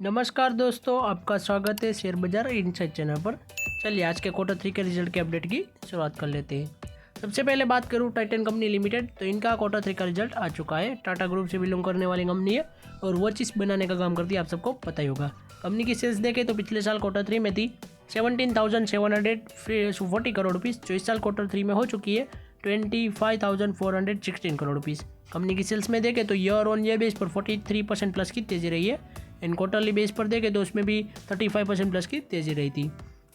नमस्कार दोस्तों, आपका स्वागत है शेयर बाजार इनसाइड चैनल पर। चलिए आज के Q3 के रिजल्ट के अपडेट की शुरुआत कर लेते हैं। सबसे पहले बात करूं टाइटन कंपनी लिमिटेड, तो इनका Q3 का रिजल्ट आ चुका है। टाटा ग्रुप से बिलोंग करने वाली कंपनी है और वॉचेस बनाने का काम करती है, आप सबको पता ही होगा। कंपनी की सेल्स देखें तो पिछले साल Q3 में थी 17,740 करोड़ रुपीज़, जो इस साल Q3 में हो चुकी है 25,416 करोड़ रुपीज़। कंपनी की सेल्स में देखें तो ईयर ऑन ईयर बेस पर 43% प्लस की तेजी रही है। इन क्वार्टरली बेस पर देखें तो उसमें भी 35% प्लस की तेजी रही थी।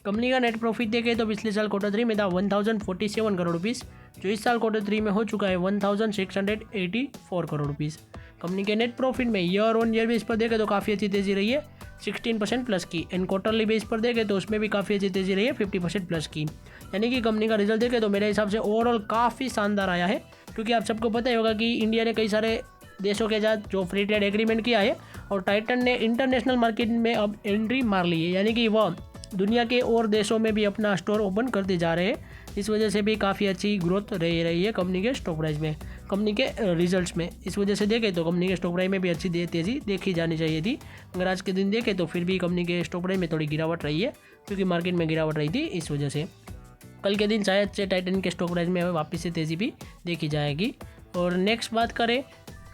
कंपनी का नेट प्रॉफिट देखें तो पिछले साल Q3 में था 1,047 करोड़ रुपीज़, जो इस साल Q3 में हो चुका है 1,684 करोड़ रुपीज़। कंपनी के नेट प्रॉफिट में ईयर ऑन ईयर बेस पर देखें तो काफ़ी अच्छी तेजी रही है 16% प्लस की। एंड क्वार्टरली बेस पर देखें तो उसमें भी काफ़ी अच्छी तेजी रही है 50% प्लस की। यानी कि कंपनी का रिजल्ट देखें तो मेरे हिसाब से ओवरऑल काफ़ी शानदार आया है, क्योंकि आप सबको पता ही होगा कि इंडिया ने कई सारे देशों के साथ जो फ्री ट्रेड एग्रीमेंट किया है और टाइटन ने इंटरनेशनल मार्केट में अब एंट्री मार ली है, यानी कि वह दुनिया के और देशों में भी अपना स्टोर ओपन करते जा रहे हैं। इस वजह से भी काफ़ी अच्छी ग्रोथ रही है कंपनी के स्टॉक प्राइस में, कंपनी के रिजल्ट्स में। इस वजह से देखें तो कंपनी के स्टॉक प्राइस में भी अच्छी तेज़ी देखी जानी चाहिए थी। अगर आज के दिन देखें तो फिर भी कंपनी के स्टॉक प्राइस में थोड़ी गिरावट रही है, क्योंकि मार्केट में गिरावट रही थी। इस वजह से कल के दिन शायद से टाइटन के स्टॉक प्राइस में वापस से तेज़ी भी देखी जाएगी। और नेक्स्ट बात करें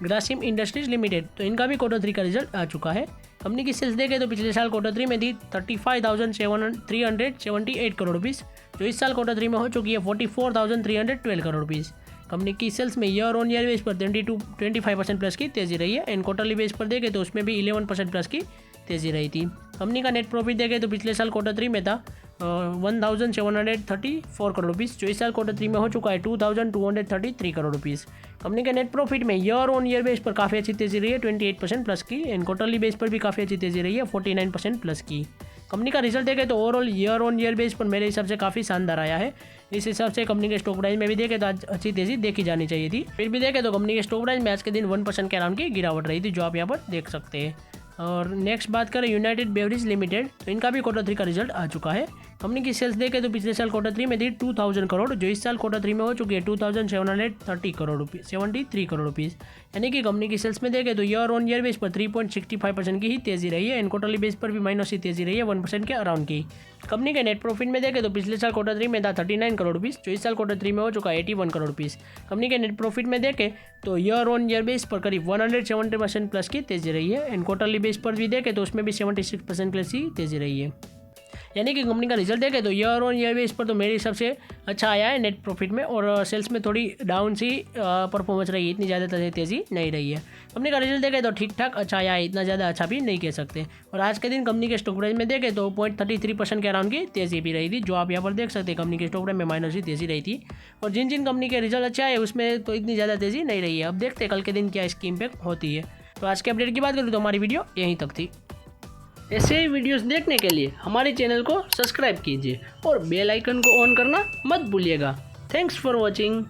ग्रासिम इंडस्ट्रीज लिमिटेड, तो इनका भी Q3 का रिजल्ट आ चुका है। कंपनी की सेल्स देखें तो पिछले साल Q3 में थी 35,378 करोड़ रुपीज़, जो इस साल Q3 में हो चुकी है 44,312 करोड़ रुपीज़। कंपनी की सेल्स में ईयर ऑन ईयर बेस पर 25% प्लस की तेजी रही है। एंड क्वार्टरली बेस पर देखें तो उसमें भी 11% प्लस की तेजी रही थी। कंपनी का नेट प्रॉफिट देखें तो पिछले साल Q3 में था 1,734 करोड़ रुपीज़, जो इस साल Q3 में हो चुका है 2,233 करोड़ रुपीज़। कंपनी के नेट प्रॉफिट में ईयर ऑन ईयर बेस पर काफ़ी अच्छी तेजी रही है 28% प्लस की। एंड क्वार्टरली बेस पर भी काफ़ी अच्छी तेजी रही है 49% प्लस की। कंपनी का रिजल्ट देखें तो overall year on year base पर मेरे हिसाब से काफ़ी शानदार आया है। इस हिसाब से कंपनी के स्टॉक प्राइस में भी देखें तो आज अच्छी तेजी देखी जानी चाहिए थी। फिर भी देखें तो कंपनी के स्टॉक प्राइस में आज के दिन 1% के अराउंड की गिरावट रही थी, जो आप यहाँ पर देख सकते हैं। और नेक्स्ट बात करें यूनाइटेड बेवरेज लिमिटेड, तो इनका भी Q3 का रिजल्ट आ चुका है। कंपनी की सेल्स देखें तो पिछले साल Q3 में थी 2,000 करोड़, जो इस साल Q3 में हो चुकी है 2,730 करोड़ रुपीज़ 73 करोड़ रुपीज़। यानी कि कंपनी की सेल्स में देखें तो ईयर ऑन ईयर बेस पर 3.65% की ही तेजी रही है। एंड क्वार्टरली बेस पर भी माइनस ही तेजी रही है 1% के अराउंड की। कंपनी के नेट प्रॉफिट में देखें तो पिछले साल Q3 में था 39 करोड़ रुपीज़, जो इस साल Q3 में हो चुका है 81 करोड़ रुपीज़। कंपनी के नेट प्रॉफिट में देखें तो ईयर ऑन ईयर बेस पर करीब 170% प्लस की तेजी रही है। एंड क्वार्टरली बेस पर भी देखें तो उसमें भी 76% प्लस की तेजी रही है। यानी कि कंपनी का रिजल्ट देखें तो ईयर ऑन ईयर बेस पर तो मेरे हिसाब से अच्छा आया है नेट प्रॉफिट में, और सेल्स में थोड़ी डाउन सी परफॉर्मेंस रही है, इतनी ज़्यादा तेज़ी नहीं रही है। कंपनी का रिजल्ट देखें तो ठीक ठाक अच्छा आया है, इतना ज़्यादा अच्छा भी नहीं कह सकते। और आज के दिन कंपनी के स्टॉक प्राइस में देखें तो 0.33% के अराउंड की तेज़ी भी रही थी, जो आप यहाँ पर देख सकते हैं। कंपनी के स्टॉक प्राइस में माइनस ही तेज़ी रही थी, और जिन जिन कंपनी के रिजल्ट अच्छा है उसमें तो इतनी ज़्यादा तेज़ी नहीं रही है। अब देखते हैं कल के दिन क्या इसकी इम्पैक्ट होती है। तो आज के अपडेट की बात करूँ तो हमारी वीडियो यहीं तक थी। ऐसे ही वीडियोस देखने के लिए हमारे चैनल को सब्सक्राइब कीजिए और बेल आइकन को ऑन करना मत भूलिएगा। Thanks for watching.